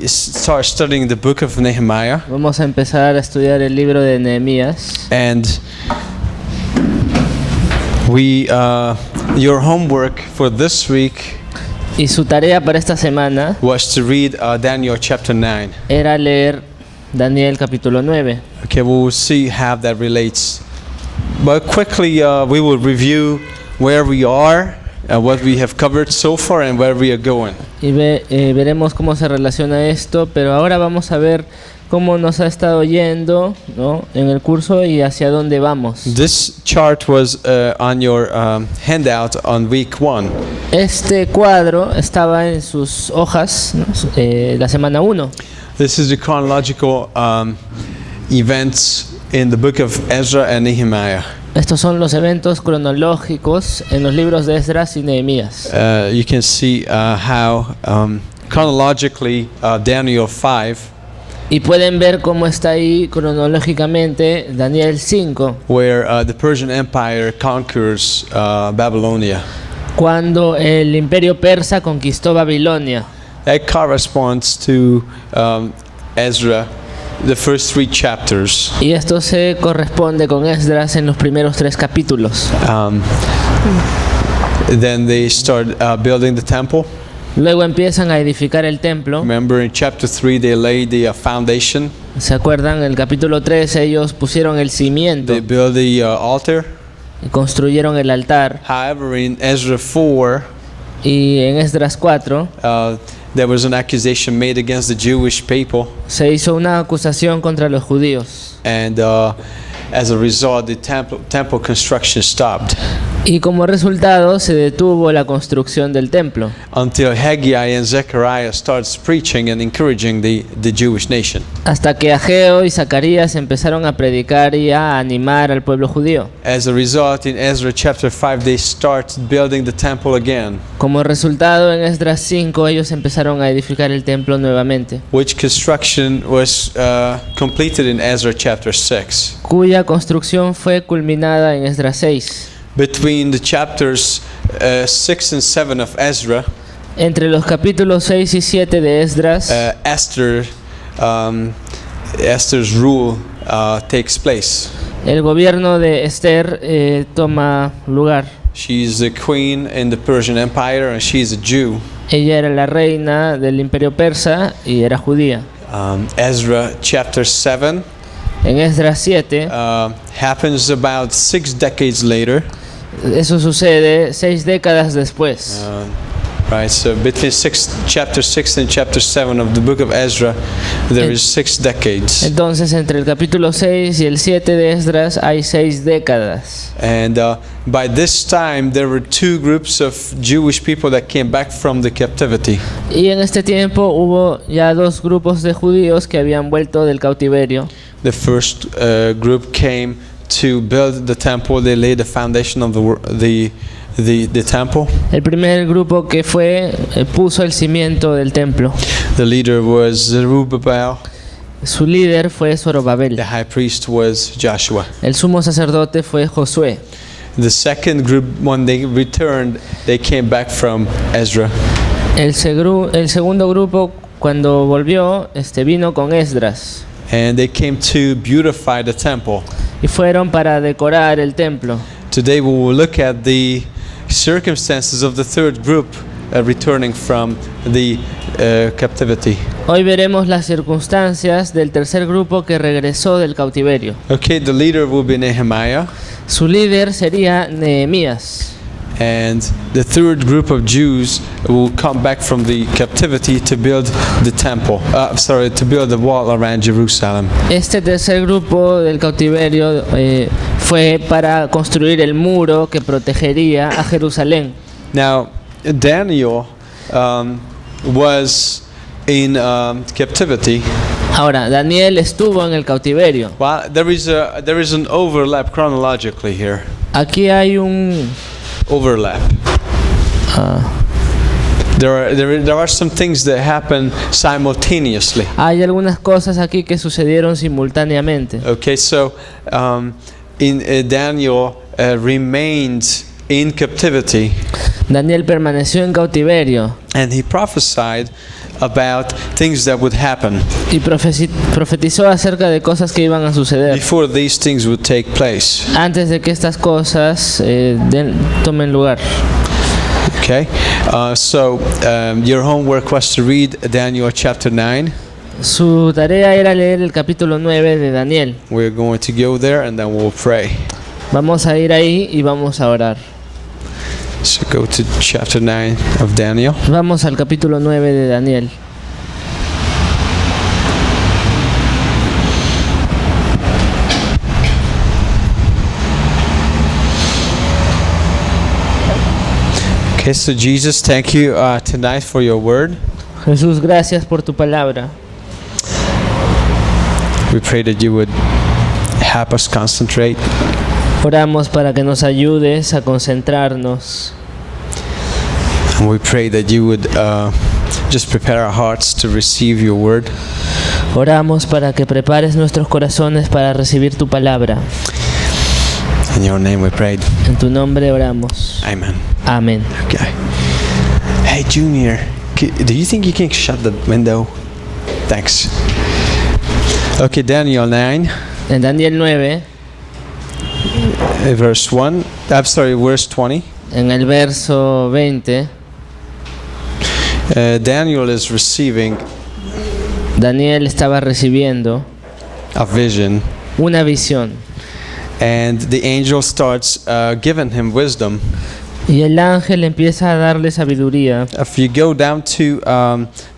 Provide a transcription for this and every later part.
start studying the book of Nehemiah. Vamos a empezar a estudiar el libro de Nehemías. And your homework for this week Y su tarea para esta semana was to read Daniel chapter 9. era leer Daniel capítulo 9. Okay, we will see how that relates. But quickly, we will review where we are, what we have covered so far, and where we are going. Y veremos cómo se relaciona esto, pero ahora vamos a ver cómo nos ha estado yendo, ¿no?, en el curso y hacia dónde vamos. This chart was on your handout on week 1. Este cuadro estaba en sus hojas, ¿no?, la semana 1. This is the chronological events in the book of Ezra and Nehemiah. Estos son los eventos cronológicos en los libros de Esdras y Nehemías. You can see how chronologically Daniel 5, Y pueden ver cómo está ahí cronológicamente Daniel 5, where the Persian Empire conquers Babylonia. cuando el imperio persa conquistó Babilonia. That corresponds to Ezra, the first 3 chapters. Y esto se corresponde con Esdras en los primeros 3 capítulos. Then they start building the temple. Luego empiezan a edificar el templo. Remember, in chapter 3 they laid the foundation. ¿Se acuerdan? En el capítulo 3 ellos pusieron el cimiento They built the altar. y construyeron el altar. However, in Ezra 4, Y en Esdras 4 there was an accusation made against the Jewish people, se hizo una acusación contra los judíos. and as a result, the temple construction stopped Y como resultado se detuvo la construcción del templo. until Haggai and Zechariah starts preaching and encouraging the Jewish nation. Hasta que Ageo y Zacarías empezaron a predicar y a animar al pueblo judío. As a result, in Ezra chapter 5, they start building the temple again, Como resultado, en Esdras 5 ellos empezaron a edificar el templo nuevamente, which construction was completed in Ezra chapter 6. cuya construcción fue culminada en Esdras 6. Between the chapters 6 and 7 of Ezra, Entre los capítulos 6 y 7 de Esdras, Esther's rule takes place. el gobierno de Esther toma lugar. She's the queen in the Persian Empire, and she's a Jew. Ella era la reina del imperio persa y era judía. Ezra chapter 7 En Esdras 7, happens about 6 decades later. eso sucede 6 décadas después. Right, so between chapter 6 and chapter 7 of the book of Ezra, there is 6 decades. Entonces, entre el capítulo 6 y el 7 de Esdras hay 6 décadas. And by this time, there were 2 groups of Jewish people that came back from the captivity. Y en este tiempo hubo ya 2 grupos de judíos que habían vuelto del cautiverio. The first group came to build the temple. They laid the foundation of the temple. El primer grupo que fue puso el cimiento del templo. The leader was Zerubbabel. Su líder fue Zorobabel. The high priest was Joshua. El sumo sacerdote fue Josué. The second group, when they returned, they came back from Ezra. El segundo grupo, cuando volvió, vino con Esdras. And they came to beautify the temple. Y fueron para decorar el templo. Today we will look at the circumstances of the third group returning from the captivity. Hoy veremos las circunstancias del tercer grupo que regresó del cautiverio. Okay, the leader will be Nehemiah. Su líder sería Nehemías. And the third group of Jews will come back from the captivity to build the temple. To build the wall around Jerusalem. Este tercer grupo del cautiverio fue para construir el muro que protegería a Jerusalén. Now, Daniel was in captivity. Ahora, Daniel estuvo en el cautiverio. Well, there is an overlap chronologically here. Aquí hay un Overlap. There are some things that happen simultaneously. Hay algunas cosas aquí que sucedieron simultáneamente. Okay, so Daniel remained in captivity. Daniel permaneció en cautiverio. And he prophesied about things that would happen y profetizó acerca de cosas que iban a suceder before these things would take place. antes de que estas cosas tomen lugar. Okay, so your homework was to read Daniel chapter 9. Su tarea era leer el capítulo 9 de Daniel. We're going to go there and then we'll pray. Vamos a ir ahí y vamos a orar. So go to chapter 9 of Daniel. Vamos al capítulo 9 de Daniel. Okay, so Jesus, thank you tonight for your word. Jesús, gracias por tu palabra. We pray that you would help us concentrate. Oramos para que nos ayudes a concentrarnos. And we pray that you would just prepare our hearts to receive your word. Oramos para que prepares nuestros corazones para recibir tu palabra. In your name we prayed. En tu nombre oramos. Amen. Amén. Okay. Hey, Junior, do you think you can shut the window? Thanks. Okay, Daniel 9. En Daniel 9, Verse 20. en el verso 20, Daniel is receiving Daniel estaba recibiendo a vision, una visión. and the angel starts giving him wisdom. Y el ángel empieza a darle sabiduría. If you go down to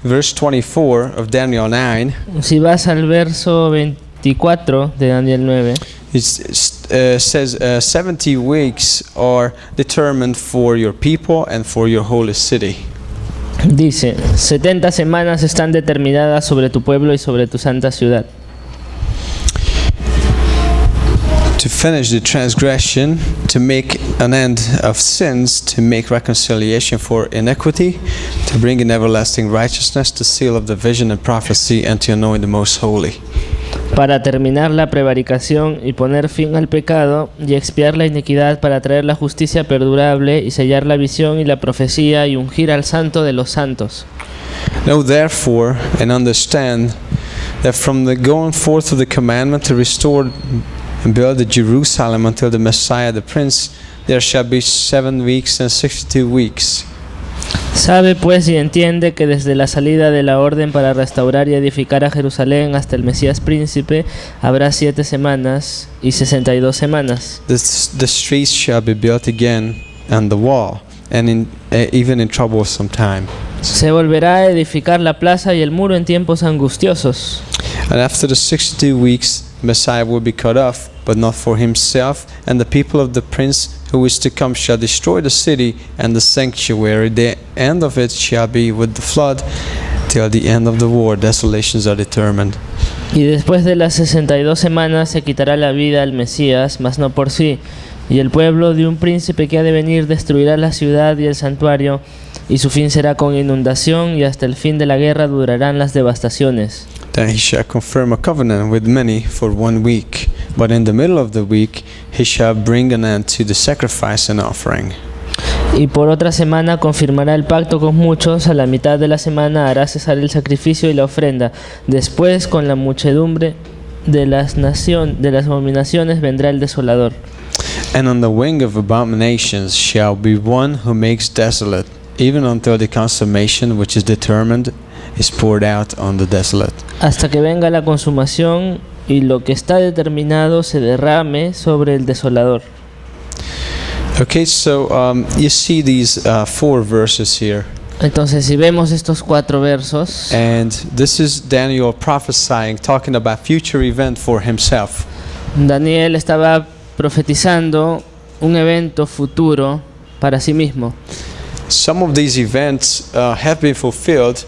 verse 24 of Daniel 9, Si vas al verso 24 de Daniel 9, it says 70 weeks are determined for your people and for your holy city. dice: 70 semanas están determinadas sobre tu pueblo y sobre tu santa ciudad. To finish the transgression, to make an end of sins, to make reconciliation for iniquity, to bring in everlasting righteousness, to seal up the vision and prophecy, and to anoint the most holy. Para terminar la prevaricación y poner fin al pecado y expiar la iniquidad, para traer la justicia perdurable y sellar la visión y la profecía y ungir al santo de los santos. Know therefore and understand that from the going forth of the commandment to restore and build the Jerusalem until the Messiah the Prince, there shall be 7 weeks and 62 weeks. Sabe pues y entiende que desde la salida de la orden para restaurar y edificar a Jerusalén hasta el Mesías príncipe habrá 7 semanas y 62 semanas. The streets shall be built again and the wall, and even in troublesome time. Se volverá a edificar la plaza y el muro en tiempos angustiosos. And after the 62 weeks, Messiah will be cut off, but not for himself, and the people of the prince who is to come shall destroy the city and the sanctuary. The end of it shall be with the flood, till the end of the war. Desolations are determined. Y después de las 62 semanas se quitará la vida al Mesías, mas no por sí. Y el pueblo de un príncipe que ha de venir destruirá la ciudad y el santuario, y su fin será con inundación, y hasta el fin de la guerra durarán las devastaciones. Then he shall confirm a covenant with many for 1 week, but in the middle of the week he shall bring an end to the sacrifice and offering. Y por otra semana confirmará el pacto con muchos, a la mitad de la semana hará cesar el sacrificio y la ofrenda. Después, con la muchedumbre de las abominaciones vendrá el desolador. And on the wing of abominations shall be one who makes desolate, even until the consummation which is determined is poured out on the desolate. Hasta que venga la consumación y lo que está determinado se derrame sobre el desolador. Okay, so you see these 4 verses here. Entonces, si vemos estos 4 versos, And this is Daniel prophesying, talking about future event for himself. Daniel estaba profetizando un evento futuro para sí mismo. Some of these events have been fulfilled.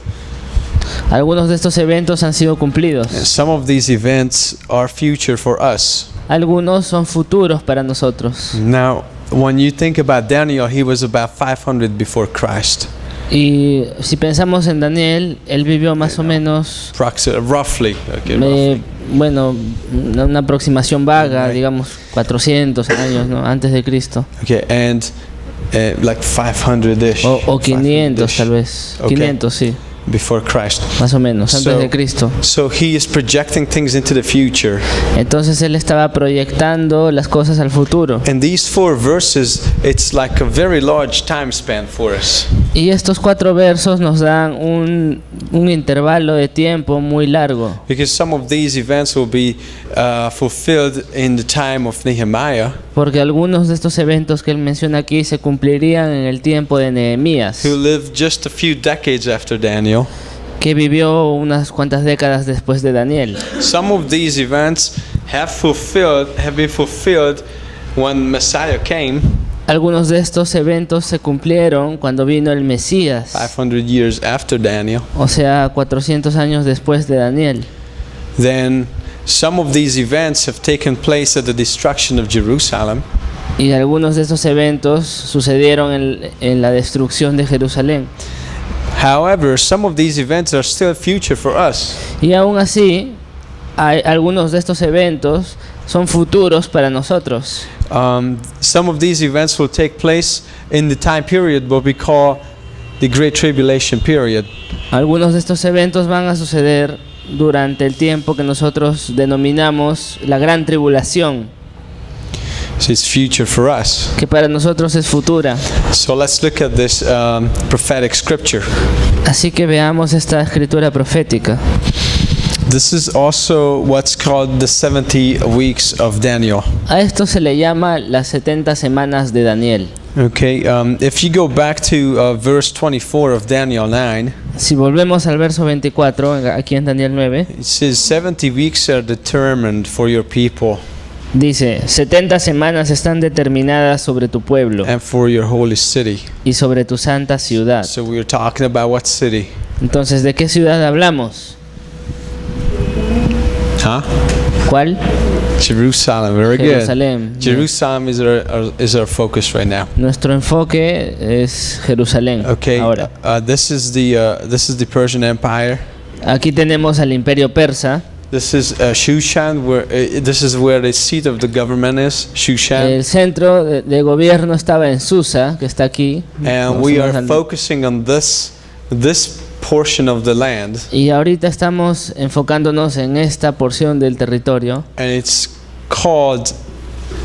Algunos de estos eventos han sido cumplidos. And some of these events are future for us. Algunos son futuros para nosotros. Now, when you think about Daniel, he was about 500 before Christ. Y si pensamos en Daniel, él vivió más o menos, Roughly. Okay, roughly. bueno, una aproximación vaga, digamos 400 años, ¿no? Antes de Cristo. Okay, and like 500-ish. O 500 500-ish. tal vez. Okay. 500, sí. before Christ. más o menos, antes de Cristo. So he is projecting things into the future. Entonces él estaba proyectando las cosas al futuro. And these 4 verses, it's like a very large time span for us. Y estos 4 versos nos dan un intervalo de tiempo muy largo. Because some of these events will be fulfilled in the time of Nehemiah, Porque algunos de estos eventos que él menciona aquí se cumplirían en el tiempo de Nehemías, who lived just a few decades after Daniel. que vivió unas cuantas décadas después de Daniel. Some of these events have been fulfilled when Messiah came Algunos de estos eventos se cumplieron cuando vino el Mesías, 500 years after Daniel. o sea, 400 años después de Daniel. Then some of these events have taken place at the destruction of Jerusalem. Y algunos de estos eventos sucedieron en la destrucción de Jerusalén. However, some of these events are still future for us. Y aún así, algunos de estos eventos son futuros para nosotros. Some of these events will take place in the time period what we call the Great Tribulation period. Algunos de estos eventos van a suceder durante el tiempo que nosotros denominamos la Gran Tribulación, So it's future for us. que para nosotros es futura. So let's look at this prophetic scripture. Así que veamos esta escritura profética. This is also what's called the 70 weeks of Daniel. A esto se le llama las 70 semanas de Daniel. Okay, if you go back to verse 24 of Daniel 9, Si volvemos al verso 24, aquí en Daniel 9, it says 70 weeks are determined for your people dice: 70 semanas están determinadas sobre tu pueblo and for your holy city. y sobre tu santa ciudad. So we're talking about what city? Entonces, ¿de qué ciudad hablamos? Huh? ¿Cuál? Jerusalem. Very good. Jerusalén. Jerusalem is our focus right now. Nuestro enfoque es Jerusalén. Okay. Ahora, This is the Persian Empire. aquí tenemos al Imperio Persa. This is Shushan, this is where the seat of the government is, Shushan. El centro de gobierno estaba en Susa, que está aquí. And we are focusing on this portion of the land. Y ahorita estamos enfocándonos en esta porción del territorio, And it's called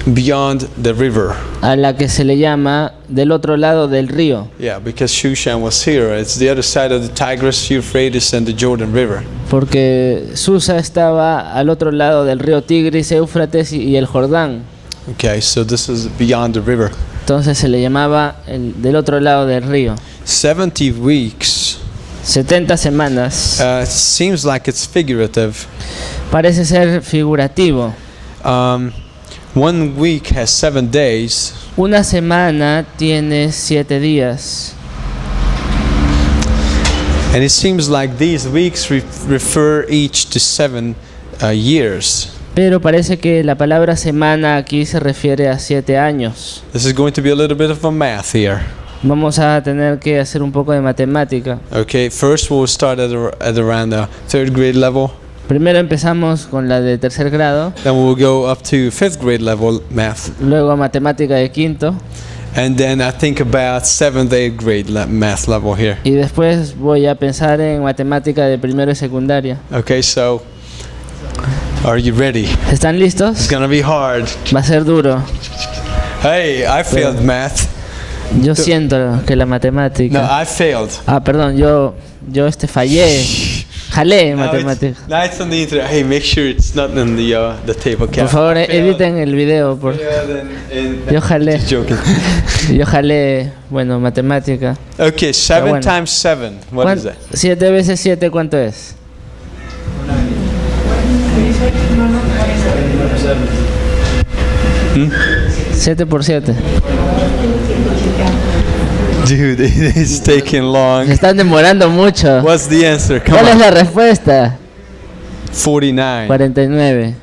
Beyond the River. a la que se le llama del otro lado del río. Yeah, because Shushan was here. It's the other side of the Tigris, Euphrates, and the Jordan River. Porque Susa estaba al otro lado del río Tigris, Éufrates y el Jordán. Okay, so this is Beyond the River. Entonces se le llamaba del otro lado del río. 70 weeks 70 semanas. seems like it's figurative. Parece ser figurativo. 1 week has 7 days. Una semana tiene 7 días. And it seems like these weeks refer each to 7 years. Pero parece que la palabra semana aquí se refiere a 7 años. This is going to be a little bit of a math here. Vamos a tener que hacer un poco de matemática. Okay, first we'll start at around the 3rd grade level. Primero empezamos con la de tercer grado, Then we'll go up to 5th grade level math. luego matemática de quinto, And then I think about 7th, 8th grade math level here. y después voy a pensar en matemática de primero y secundaria. Okay, so are you ready? ¿Están It's listos? gonna be hard. Va a ser duro. Hey, I failed math. Yo siento que la No, matemática... I failed. Perdón, yo fallé. Jalé Now matemática. now it's on the internet. Hey, make sure it's not in the table Por cap. favor, I failed. editen el video. Yo jalé. Just joking. Yo jalé, bueno, matemática. Okay, 7 bueno. times 7. What is that? 7 veces 7, ¿cuánto es? Hmm? 7 por 7. Dude, it is taking long. Se están demorando mucho. What's the answer? Come ¿Cuál es on. la respuesta? 49. 49.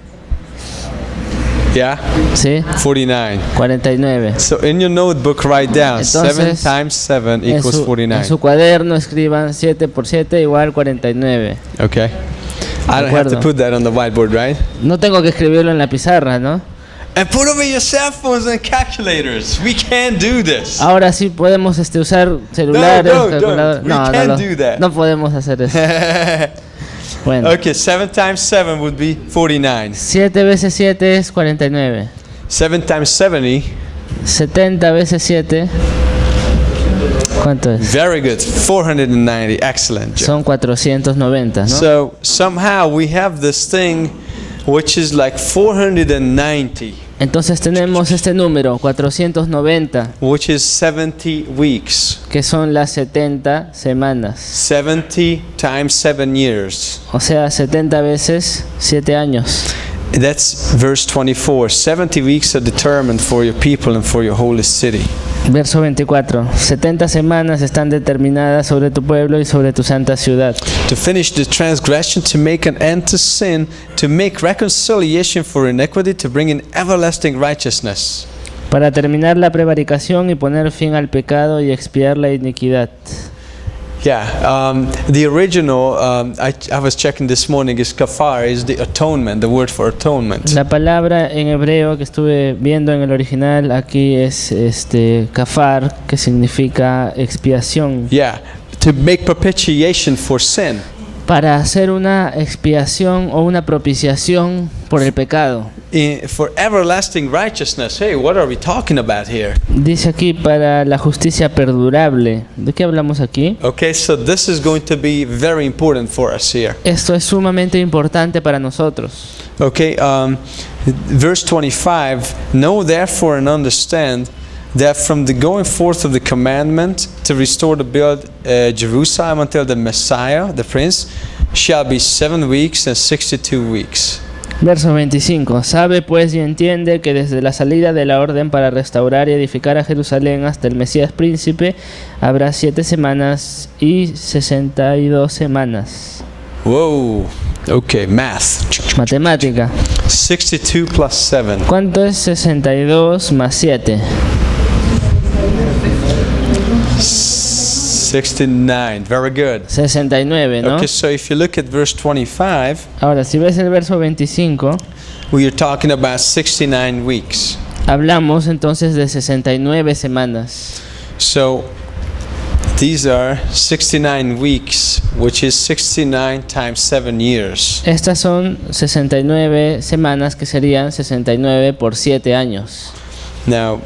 Yeah? ¿Sí? 49. 49. So in your notebook, write down 7 Entonces, times 7 En equals su 49. cuaderno escriban 7 por 7 igual 49. Okay. I don't have to acuerdo. put that on the whiteboard, right? No tengo que escribirlo en la pizarra, ¿no? And put away your cell phones and calculators. We can't do this. Ahora sí podemos usar celulares, No, calculadoras. don't. We can't do that. No podemos hacer eso. Bueno, Okay, 7 times 7 would be 49. 7 veces 7 es 49. 7 times 70. 70 veces 7, ¿cuánto es? Very good. 490. Excellent. Joe. Son 490, ¿no? So somehow we have this thing which is like 490, Entonces tenemos este número, 490, which is 70 weeks. que son las 70 semanas. 70 times 7 years. O sea, 70 veces 7 años. That's verse 24. 70 weeks are determined for your people and for your holy city. Verso 24. 70 semanas están determinadas sobre tu pueblo y sobre tu santa ciudad. To finish the transgression, to make an end to sin, to make reconciliation for iniquity, to bring in everlasting righteousness. Para terminar la prevaricación y poner fin al pecado y expiar la iniquidad. Yeah, the original, I was checking this morning, is kafar, is the atonement, the word for atonement. La palabra en hebreo que estuve viendo en el original aquí es kafar, que significa expiación. Yeah, to make propitiation for sin. Para hacer una expiación o una propiciación por el pecado. For everlasting righteousness. Hey, what are we talking about here? Dice aquí para la justicia perdurable. ¿De qué hablamos aquí? Okay, so this is going to be very important for us here. Esto es sumamente importante para nosotros. Okay, verse 25, know therefore and understand that from the going forth of the commandment to restore the build Jerusalem until the Messiah, the Prince, shall be 7 weeks and 62 weeks. Verso 25. Sabe pues y entiende que desde la salida de la orden para restaurar y edificar a Jerusalén hasta el Mesías príncipe habrá 7 semanas y 62 semanas. Whoa, okay, math. Matemática. 62 plus 7. ¿Cuánto es 62 más 7? 69, very good. 69, ¿no? Okay, so if you look at verse 25, Ahora, si ves el verso 25, we are talking about 69 weeks. hablamos entonces de 69 semanas. So these are 69 weeks, which is 69 times 7 years. Estas son 69 semanas, que serían 69 por 7 años. Now,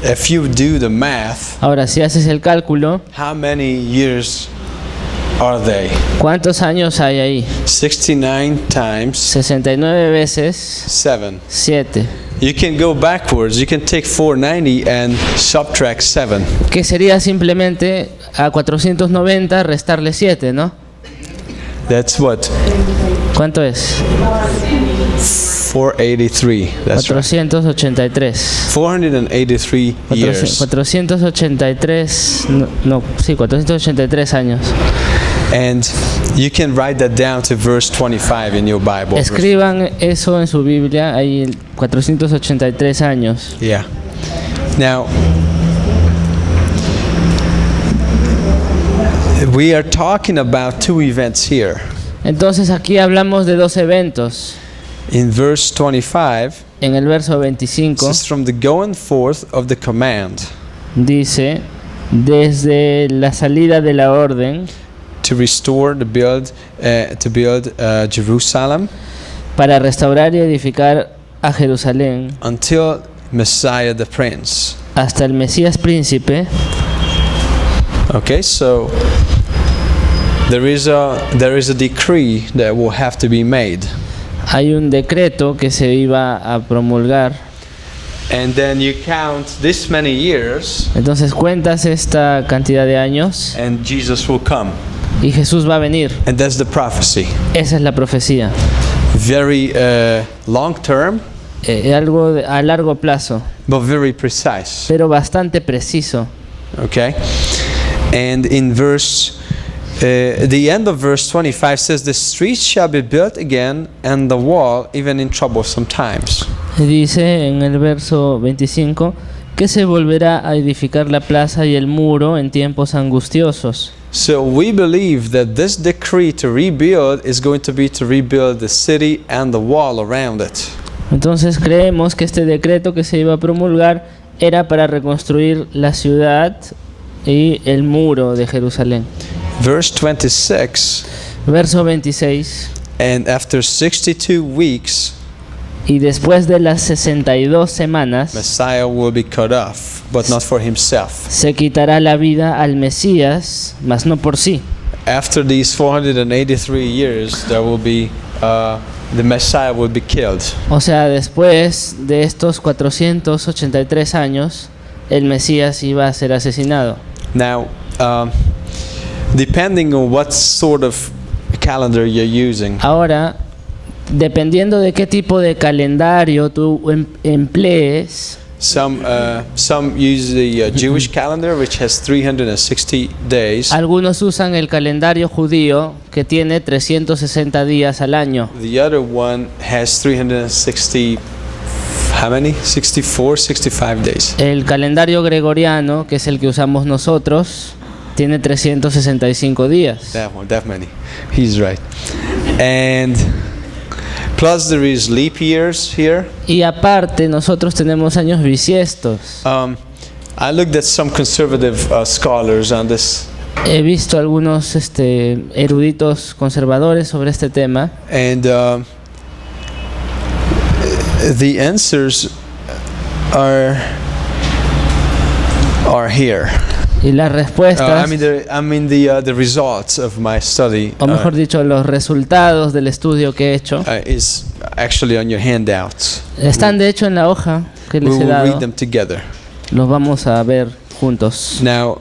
if you do the math, Ahora, si haces el cálculo, how many years are they? ¿cuántos años hay ahí? 69 times 69 veces 7. 7, You can go backwards. You can take 490 and subtract 7. que sería simplemente a 490 restarle 7, ¿no? That's what? ¿Cuánto es? 483. That's right. 483. 483 years. 483, sí, 483 años. And you can write that down to verse 25 in your Bible. Escriban eso en su Biblia, hay 483 años. Yeah. Now, we are talking about 2 events here. Entonces aquí hablamos de 2 eventos. In verse 25, En el verso 25 this is from the going forth of the command dice, desde la salida de la orden to restore the build, Jerusalem para restaurar y edificar a Jerusalén until Messiah the Prince. hasta el Mesías príncipe. Okay, so there is a decree that will have to be made. Hay un decreto que se iba a promulgar. And then you count this many years Entonces cuentas esta cantidad de años and Jesus will come. y Jesús va a venir. And that's the prophecy. Esa es la profecía. Very long term, Algo a largo plazo, but very precise. pero bastante preciso. Okay? And in the end of verse 25 says, the streets shall be built again and the wall even in troublesome times. Dice en el verso 25 que se volverá a edificar la plaza y el muro en tiempos angustiosos. So we believe that this decree to rebuild is going to be to rebuild the city and the wall around it. Entonces creemos que este decreto que se iba a promulgar era para reconstruir la ciudad y el muro de Jerusalén. Verse 26, Verso 26. and after 62 weeks, Y después de las 62 semanas, Messiah will be cut off, but not for himself. se quitará la vida al Mesías, mas no por sí. After these 483 years, there will be the Messiah will be killed. O sea, después de estos 483 años, el Mesías iba a ser asesinado. Now, depending on what sort of calendar you're using, Ahora, dependiendo de qué tipo de calendario tú emplees, some use the Jewish calendar, which has 360 days. algunos usan el calendario judío que tiene 360 días al año. The other one has 360. How many? 64, 65 days. El calendario gregoriano, que es el que usamos nosotros, tiene 365 días. That one, that many. He's right. And plus there is leap years here. Y aparte, nosotros tenemos años bisiestos. I looked at some conservative scholars on this, He visto algunos eruditos conservadores sobre este tema. and the answers are here. Y las respuestas, The results of my study o mejor dicho, los resultados del estudio que he hecho, is actually on your handouts. están de hecho en la hoja que We les he will read dado. them together. Los vamos a ver juntos. Now,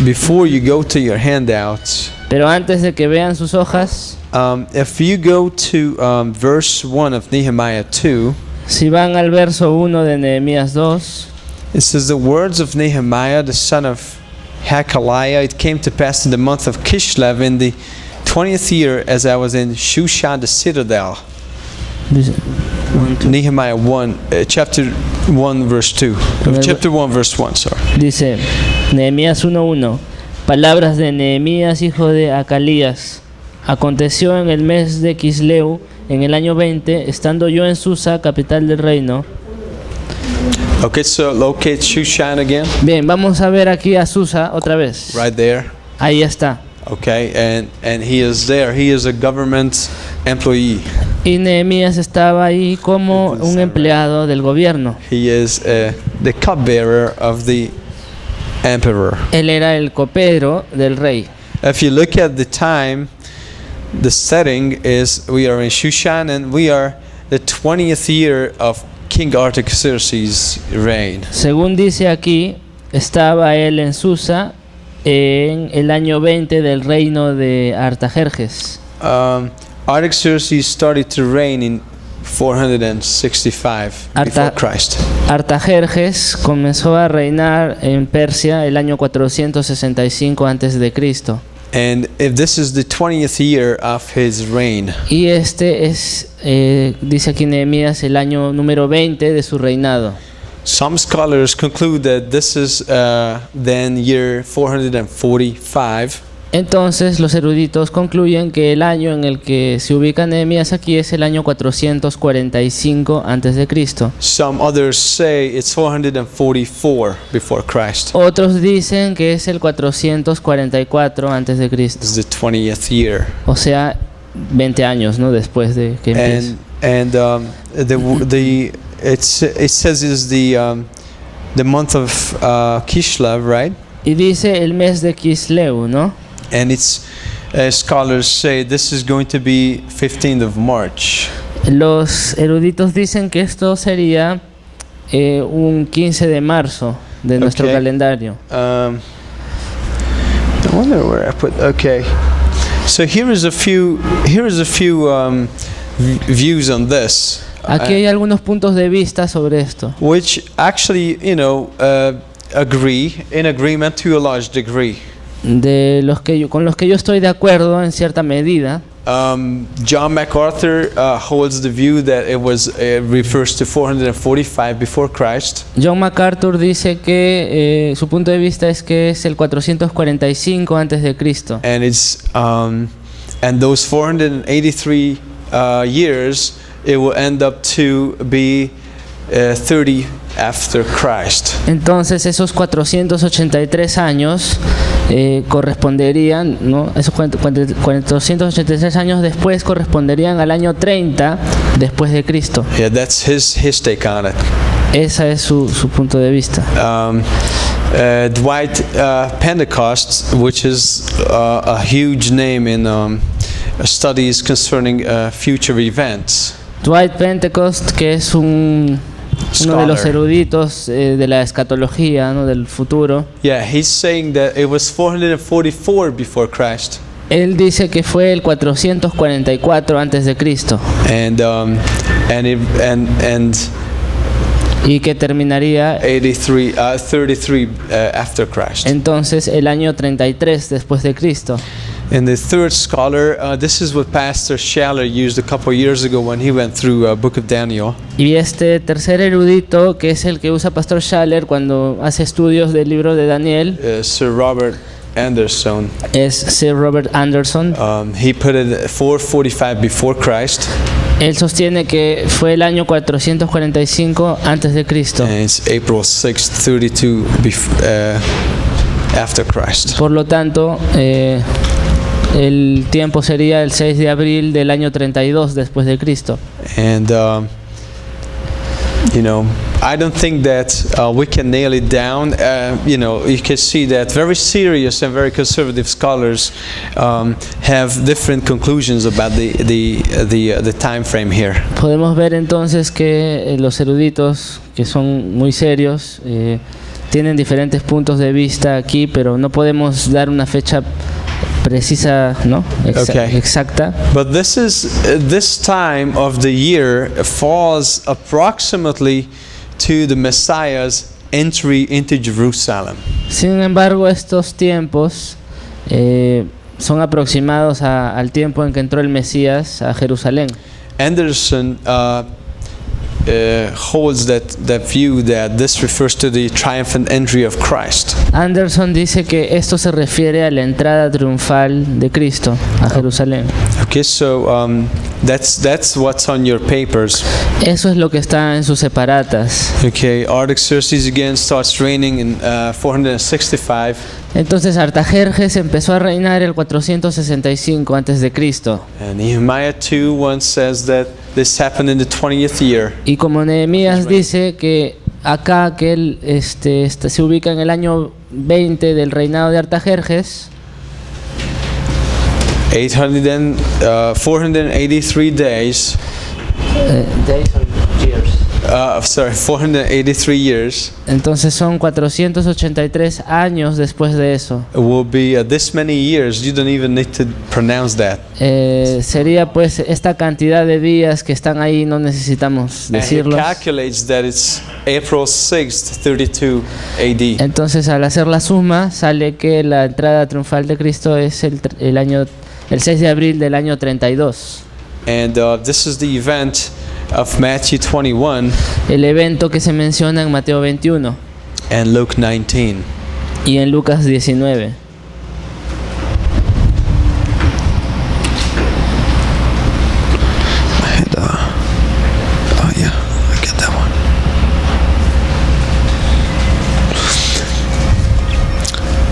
before you go to your handouts, Pero antes de que vean sus hojas, if you go to verse 1 of Nehemiah 2, si van al verso 1 de Nehemías 2, it says, "The words of Nehemiah, the son of Hakaliah, it came to pass in the month of Kislev in the 20th year, as I was in Shushan the citadel." dice, Nehemiah 1, chapter 1, verse 2. Chapter 1, verse 1, sorry. dice Nehemías 1:1, palabras de Nehemías, hijo de Acalías. Aconteció en el mes de Kisleu, en el año 20, estando yo en Susa, capital del reino. Okay, so locate Shushan again, Bien, vamos a ver aquí a Susa otra vez. right there. Ahí está. Okay, and he is there. He is a government employee. Y Nehemías estaba ahí como un empleado del gobierno. He is the cupbearer of the emperor. Él era el copero del rey. If you look at the time, the setting is we are in Shushan, and we are the 20th year of King Artaxerxes' reign. Según dice aquí, estaba él en Susa en el año 20 del reino de Artajerjes. Artaxerxes started to reign in 465 before Christ. Artajerjes comenzó a reinar en Persia el año 465 antes de Cristo. And if this is the 20th year of his reign, Y este es, dice aquí Nehemías, el año número 20 de su reinado. some scholars conclude that this is then year 445. Entonces los eruditos concluyen que el año en el que se ubica Nehemías aquí es el año 445 antes de Cristo. Some others say it's 444 before Christ. Otros dicen que es el 444 antes de Cristo. This is the 20th year. O sea, 20 años, ¿no? Después de que empiece. And it says is the month of Kislev, right? Y dice el mes de Kisleu, ¿no? And it's scholars say this is going to be 15th of March. Los eruditos dicen que esto sería un 15 de marzo de nuestro Okay. calendario. I wonder where I put. Okay, so here is a few views on this, Aquí hay algunos puntos de vista sobre esto, which actually agree in agreement to a large degree. de los que con los que yo estoy de acuerdo en cierta medida. John MacArthur holds the view that it was refers to 445 before Christ. John MacArthur dice que su punto de vista es que es el 445 antes de Cristo. And it's and those 483 years it will end up to be 30 after Christ. Entonces esos 483 años corresponderían, ¿no? Esos 483 años después corresponderían al año 30 después de Cristo. Yeah, that's his take on it. Ese es su punto de vista. Dwight Pentecost, which is a huge name in studies concerning future events. Dwight Pentecost, que es uno de los eruditos de la escatología, ¿no? Del futuro. Yeah, he's saying that it was 444 before Christ. Él dice que fue el 444 antes de Cristo. And Y que terminaría 33 after Christ. Entonces el año 33 después de Cristo. And the third scholar, this is what Pastor Schaller used a couple years ago when he went through Book of Daniel. Y este tercer erudito, que es el que usa Pastor Schaller cuando hace estudios del libro de Daniel, Sir Robert Anderson. Es Sir Robert Anderson. He put it 445 before Christ. Él sostiene que fue el año 445 antes de Cristo. And it's April 6, 32 after Christ. Por lo tanto, el tiempo sería el 6 de abril del año 32 después de Cristo. And I don't think that we can nail it down. You can see that very serious and very conservative scholars have different conclusions about the time frame here. Podemos ver entonces que los eruditos, que son muy serios, tienen diferentes puntos de vista aquí, pero no podemos dar una fecha precisa, ¿no? Exacta. But this time of the year falls approximately to the Messiah's entry into Jerusalem. Sin embargo, estos tiempos son aproximados al tiempo en que entró el Mesías a Jerusalén. Anderson holds that view that this refers to the triumphant entry of Christ. Anderson dice que esto se refiere a la entrada triunfal de Cristo a Jerusalén. Okay, so that's what's on your papers. Eso es lo que está en sus separatas. Okay, Artaxerxes again starts reigning in 465. Entonces Artajerjes empezó a reinar el 465 antes de Cristo. And Nehemiah 2:1 says that this happened in the 20th year. Y como Nehemías dice que acá que él se ubica en el año 20 del reinado de Artajerjes. 483 days. Days or years. 483 years. Entonces son 483 años después de eso. It will be this many years. You don't even need to pronounce that. Sería pues esta cantidad de días que están ahí, no necesitamos decirlos. And he calculates that it's April 6th, 32 AD. Entonces al hacer la suma sale que la entrada triunfal de Cristo es el 6 de abril del año 32. And this is the event of Matthew 21. El evento que se menciona en Mateo 21. And Luke 19. Y en Lucas 19. Yeah, I get that one.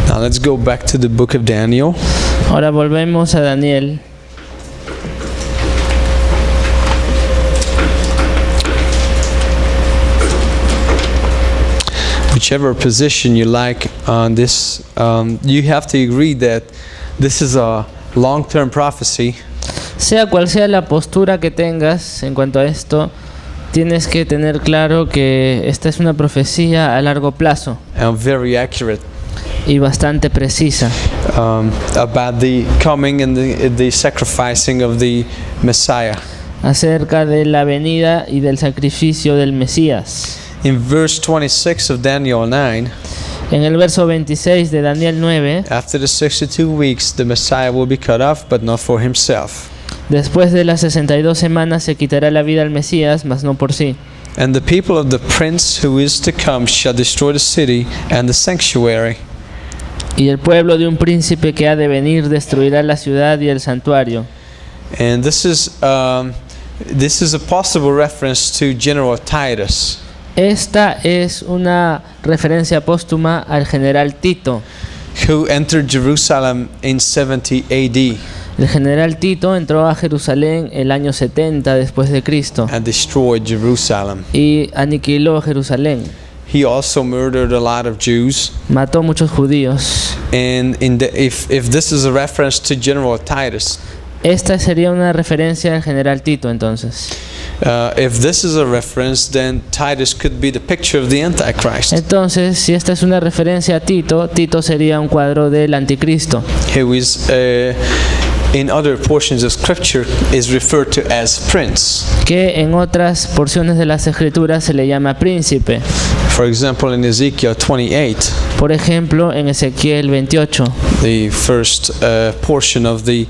Now let's go back to the book of Daniel. Ahora volvemos a Daniel. Whichever position you like on this, you have to agree that this is a long-term prophecy. Sea cual sea la postura que tengas en cuanto a esto, tienes que tener claro que esta es una profecía a largo plazo. And very accurate. Y bastante precisa. About the coming and the sacrificing of the Messiah. Acerca de la venida y del sacrificio del Mesías. In verse 26 of Daniel 9, en el verso 26 de Daniel 9, after the 62 weeks, the Messiah will be cut off, but not for himself. Después de las 62 semanas se quitará la vida al Mesías, mas no por sí. And the people of the prince who is to come shall destroy the city and the sanctuary. Y el pueblo de un príncipe que ha de venir destruirá la ciudad y el santuario. And this is This is a possible reference to General Titus. Esta es una referencia póstuma al general Tito. Who entered Jerusalem in 70 AD El general Tito entró a Jerusalén el año 70 después de Cristo and destroyed Jerusalem. y aniquiló Jerusalén. He also murdered a lot of Jews. Mató muchos judíos. And if this is a reference to General Titus, Esta sería una referencia al general Tito entonces. if this is a reference, then Titus could be the picture of the Antichrist, Entonces, si esta es una referencia a Tito, Tito sería un cuadro del anticristo, who is in other portions of Scripture is referred to as prince. que en otras porciones de las escrituras se le llama príncipe. For example, in Ezekiel 28, Por ejemplo, en Ezequiel 28, the first portion of the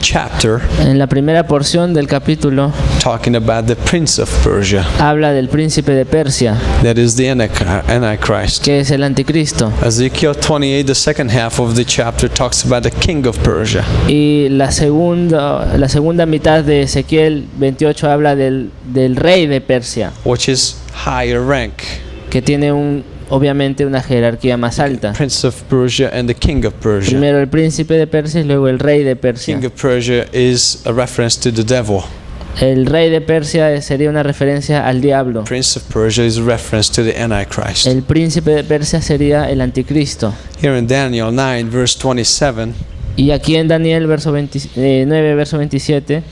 chapter, en la primera porción del capítulo, talking about the prince of Persia, habla del príncipe de Persia, that is the Antichrist. que es el anticristo. Ezekiel 28, the second half of the chapter, talks about the king of Persia. Y la segunda mitad de Ezequiel 28 habla del rey de Persia, Which is higher rank. que tiene obviamente una jerarquía más alta. Prince of Persia and the king of Persia. Primero el príncipe de Persia y luego el rey de Persia. King of Persia is a reference to the devil. El rey de Persia sería una referencia al diablo. Prince of Persia is a reference to the Antichrist. El príncipe de Persia sería el anticristo. Here in Daniel 9, verse 27, Y aquí en Daniel 9, verso 27,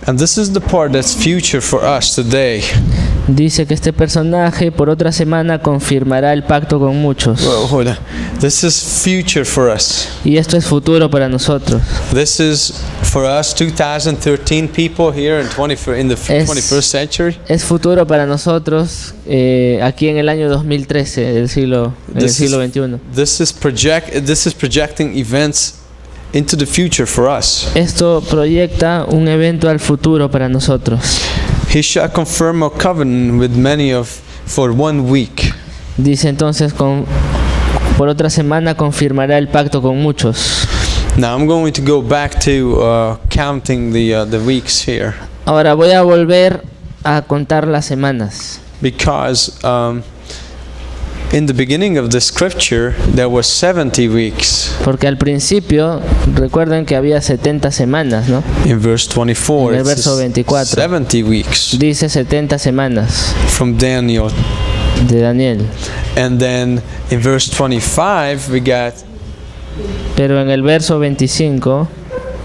and this is the part that's future for us today. dice que este personaje por otra semana confirmará el pacto con muchos. Whoa, hold on. This is future for us. Y esto es futuro para nosotros. This is for us 2013 people here in the 21st century. Es futuro para nosotros aquí en el año 2013 del siglo XXI. This is projecting events into the future for us. Esto proyecta un evento al futuro para nosotros. He shall confirm a covenant with many for 1 week. Dice entonces, por otra semana confirmará el pacto con muchos. Now I'm going to go back to counting the weeks here, Ahora voy a volver a contar las semanas. because in the beginning of the scripture there was 70 weeks. Porque al principio, recuerden que había 70 semanas, ¿no? In verse 24, En el it verso says 24. 70 weeks Dice 70 semanas from Daniel. de Daniel. And then in verse 25 Pero en el verso 25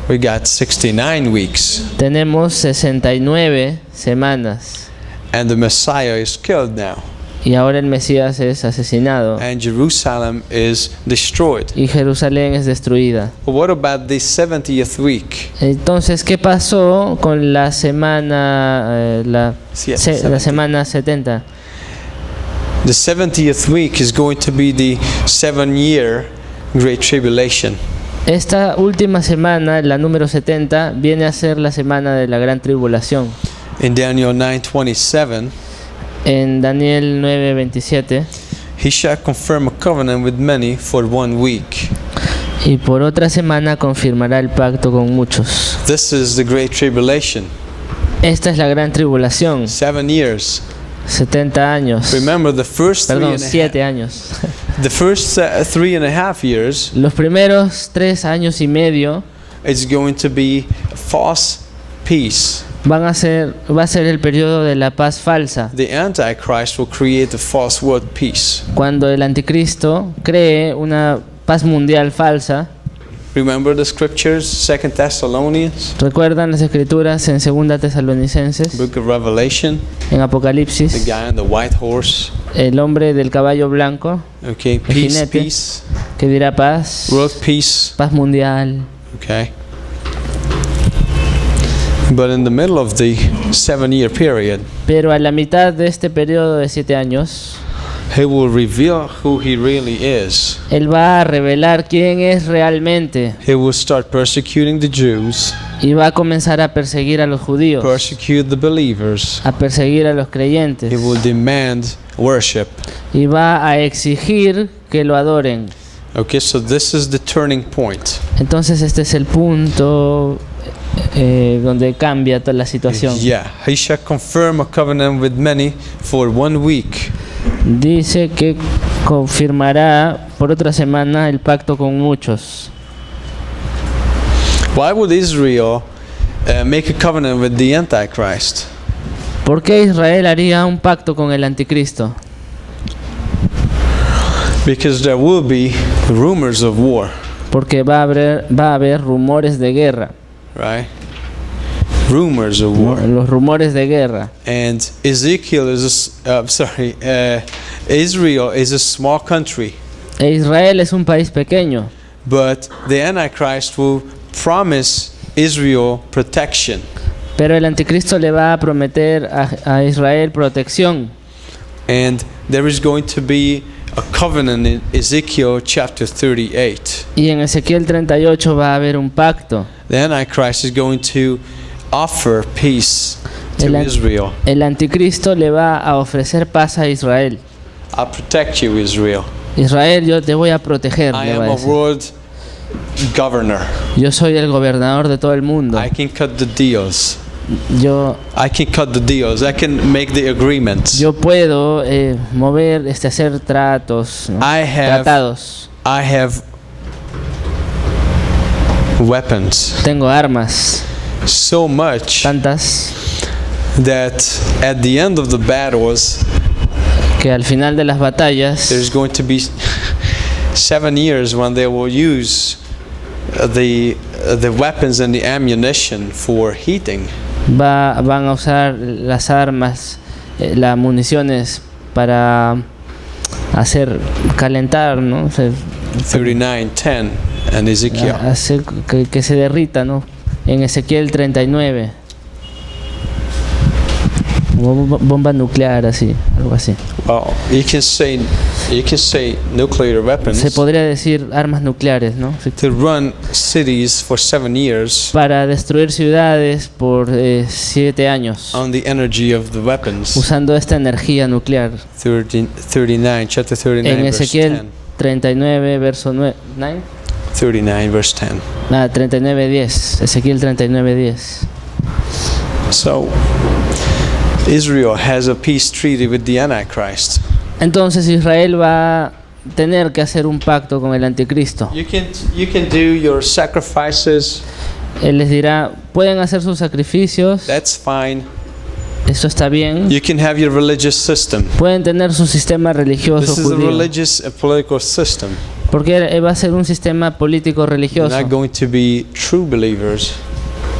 we got 69 weeks, tenemos 69 semanas. and the Messiah is killed now, Y ahora el Mesías es asesinado and Jerusalem is destroyed. y Jerusalén es destruida. But what about the 70th week? Entonces, ¿qué pasó con la semana la Sí, semana 70? The 70th week is going to be the 7-year Great Tribulation. Esta última semana, la número 70, viene a ser la semana de la gran tribulación. In Daniel 9:27, En Daniel 9:27, he shall confirm a covenant with many for 1 week. y por otra semana confirmará el pacto con muchos. This is the Great Tribulation. Esta es la gran tribulación, 7 years. 70 años. Remember the first Perdón, 7 años. the first 3.5 years, Los primeros 3 años y medio it's going to be false peace. va a ser el periodo de la paz falsa, The Antichrist will create a false world peace. cuando el anticristo cree una paz mundial falsa. Remember the scriptures, 2 Thessalonians, ¿Recuerdan las escrituras en 2 Tesalonicenses, book of Revelation, en the Apocalipsis? guy on the white horse. El hombre del caballo blanco Okay, peace, jinete. peace, que dirá paz, world peace. paz mundial. Okay. But in the middle of the 7-year period, Pero a la mitad de este periodo de 7 años, he will reveal who he really is. él va a revelar quién es realmente He will start persecuting the Jews, y va a comenzar a perseguir a los judíos, persecute the believers. a perseguir a los creyentes, He will demand worship. y va a exigir que lo adoren. Okay, so this is the turning point. Entonces este es el punto donde cambia toda la situación. Yeah, he shall confirm a covenant with many for 1 week. Dice que confirmará por otra semana el pacto con muchos. Why would Israel make a covenant with the Antichrist? ¿Por qué Israel haría un pacto con el anticristo? Because there will be rumors of war, Porque va a haber rumores de guerra. right? Rumors of war. Los rumores de guerra. And Israel is a small country, E Israel es un país pequeño, but the Antichrist will promise Israel protection. pero el anticristo le va a prometer a Israel protección. And there is going to be a covenant in Ezekiel chapter 38. Y en Ezequiel 38 va a haber un pacto. The Antichrist is going to offer peace to Israel. El anticristo le va a ofrecer paz a Israel. I'll protect you, Israel. Israel, yo te voy a proteger. I Le am va a a decir. world governor. Yo soy el gobernador de todo el mundo. I can cut the deals. I can make the agreements. Yo puedo mover, hacer tratos, ¿no? Tratados. I have weapons. Tengo armas, So much tantas, that at the end of the battles, que al final de las batallas there's going to be 7 years when they will use the weapons and the ammunition for heating. van a usar las armas, las municiones para hacer calentar, ¿no? 39:10 and Ezekiel. Hacer que se derrita, ¿no? En Ezequiel 39. Bomba nuclear, así, algo así. Well, you can say nuclear weapons Se podría decir armas nucleares, ¿no? to run cities for 7 years Para destruir ciudades por 7 años, on the energy of the weapons. usando esta energía nuclear. 39, chapter 39, En verse Ezequiel 10. 39, verso 9. 39, verse 10. 39, 10. Ezequiel 39, 10. So, Israel has a peace treaty with the Antichrist. Entonces Israel va a tener que hacer un pacto con el anticristo. You can do your sacrifices. Él les dirá, pueden hacer sus sacrificios, That's fine. eso está bien. You can have your religious system. Pueden tener su sistema religioso This is a judío, religious and political system. porque va a ser un sistema político They're religioso. not going to be true believers.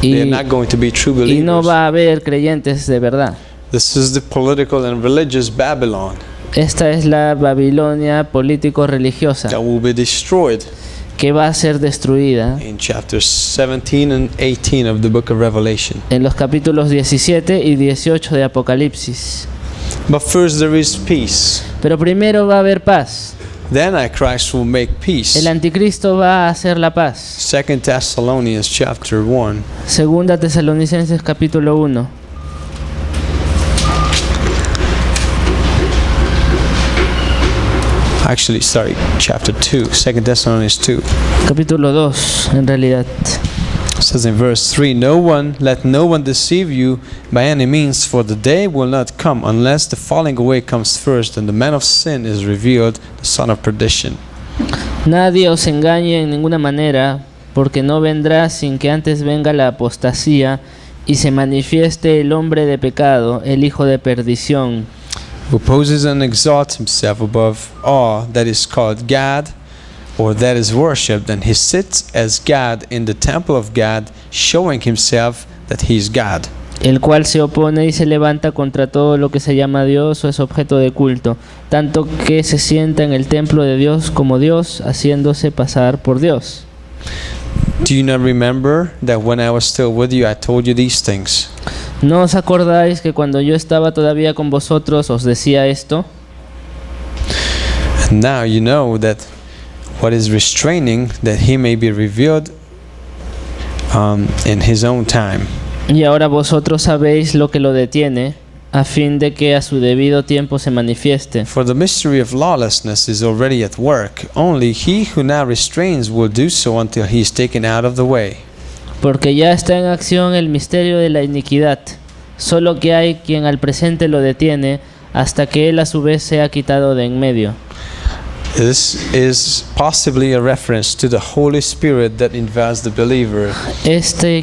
They're Y, not going to be true y no believers. va a haber creyentes de verdad. This is the political and religious Babylon Esta es la Babilonia político-religiosa that will be destroyed que va a ser destruida in chapters 17 and 18 of the book of Revelation. en los capítulos 17 y 18 de Apocalipsis. But first there is peace. Pero primero va a haber paz. The Antichrist will make peace. El anticristo va a hacer la paz. 2 Thessalonians chapter 1. Segunda Tesalonicenses capítulo 1. Actually, sorry, chapter 2. 2 Thessalonians 2. Capítulo 2, en realidad. It says in verse 3, let no one deceive you by any means, for the day will not come unless the falling away comes first, and the man of sin is revealed, the son of perdition. Nadie os engañe en ninguna manera, porque no vendrá sin que antes venga la apostasía y se manifieste el hombre de pecado, el hijo de perdición, Who opposes and exalts himself above all that is called God, or that is worshipped, and he sits as God in the temple of God, showing himself that he is God. el cual se opone y se levanta contra todo lo que se llama Dios o es objeto de culto, tanto que se sienta en el templo de Dios como Dios, haciéndose pasar por Dios. Do you not remember that when I was still with you, I told you these things? ¿No os acordáis que cuando yo estaba todavía con vosotros os decía esto? And now you know that what is restraining, that he may be revealed in his own time. Y ahora vosotros sabéis lo que lo detiene, a fin de que a su debido tiempo se manifieste. For the mystery of lawlessness is already at work. Only he who now restrains will do so until he is taken out of the way. porque ya está en acción el misterio de la iniquidad, solo que hay quien al presente lo detiene hasta que él a su vez sea quitado de en medio. This is possibly a reference to the Holy Spirit that indwells the believer.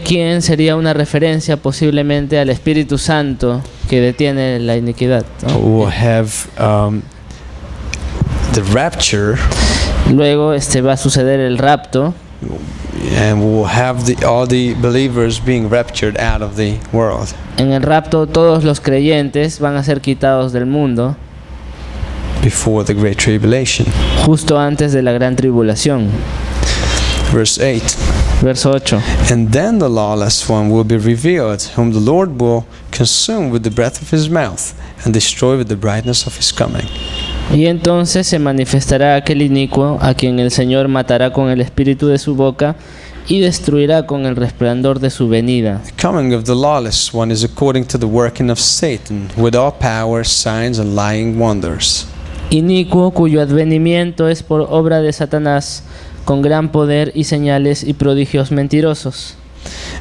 Quien sería una referencia posiblemente al Espíritu Santo que detiene la iniquidad, ¿no? Who will have the rapture, Luego va a suceder el rapto, and we will have all the believers being raptured out of the world. En el rapto todos los creyentes van a ser quitados del mundo Before the Great Tribulation. justo antes de la gran tribulación. Verse 8. Verso 8. And then the lawless one will be revealed, whom the Lord will consume with the breath of his mouth, and destroy with the brightness of his coming. Y entonces se manifestará aquel inicuo, a quien el Señor matará con el espíritu de su boca y destruirá con el resplandor de su venida. The coming of the lawless one is according to the working of Satan, with all power, signs, and lying wonders. Inicuo cuyo advenimiento es por obra de Satanás, con gran poder y señales y prodigios mentirosos.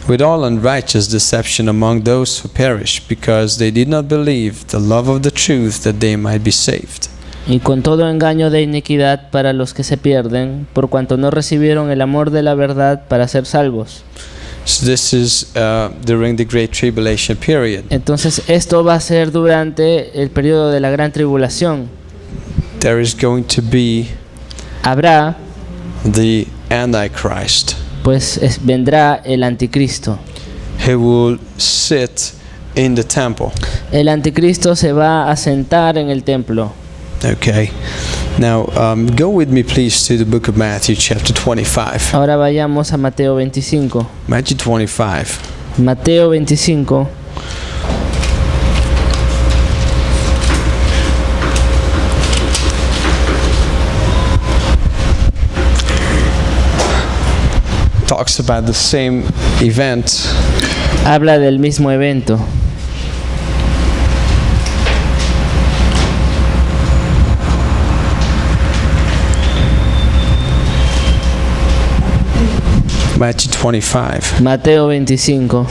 With all unrighteous deception among those who perish, because they did not believe the love of the truth, that they might be saved. Y con todo engaño de iniquidad para los que se pierden, por cuanto no recibieron el amor de la verdad para ser salvos. So this is during the Great Tribulation period. Entonces esto va a ser durante el periodo de la gran tribulación. There is going to be Habrá, the Antichrist, vendrá el anticristo. who will sit in the temple. El anticristo se va a sentar en el templo. Okay. Now, go with me, please, to the book of Matthew, chapter 25. Ahora vayamos a Mateo 25. Matthew 25. Mateo 25. Talks about the same event. Habla del mismo evento. Matthew 25. Mateo 25.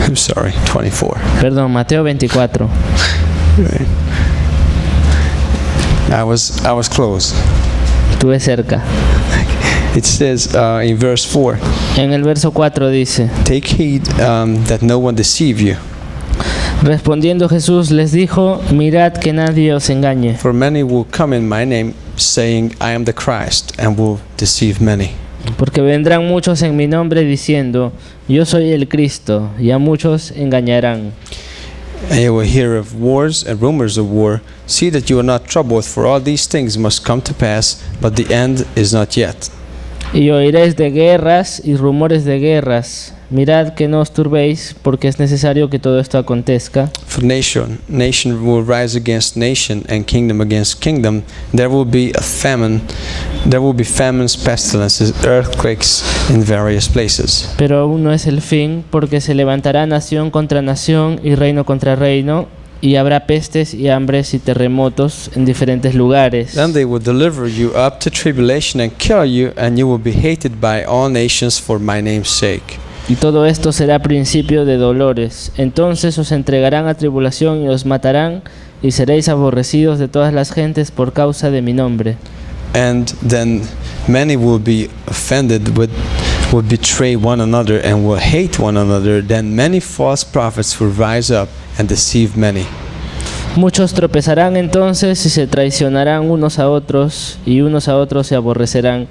I'm sorry, 24. Perdón, Mateo 24. Right. I was close. Estuve cerca. It says in verse 4, En el verso 4 dice: take heed that no one deceive you, Respondiendo Jesús les dijo: Mirad que nadie os engañe, for many will come in my name, saying, I am the Christ, and will deceive many. porque vendrán muchos en mi nombre diciendo: Yo soy el Cristo, y a muchos engañarán. And you will hear of wars and rumors of war. See that you are not troubled, for all these things must come to pass, but the end is not yet. Y oiréis de guerras y rumores de guerras. Mirad que no os turbéis, porque es necesario que todo esto acontezca. For nation will rise against nation, and kingdom against kingdom. There will be famines, pestilences, earthquakes in various places. Pero aún no es el fin, porque se levantará nación contra nación y reino contra reino, y habrá pestes y hambres y terremotos en diferentes lugares. Then they will deliver you up to tribulation and kill you, and you will be hated by all nations for my name's sake. Y todo esto será principio de dolores. Entonces os entregarán a tribulación y os matarán, y seréis aborrecidos de todas las gentes por causa de mi nombre. And then many will be offended, will betray one another, and will hate one another. Then many false prophets will rise up and deceive many. Muchos tropezarán entonces y se traicionarán unos a otros, y unos a otros se aborrecerán.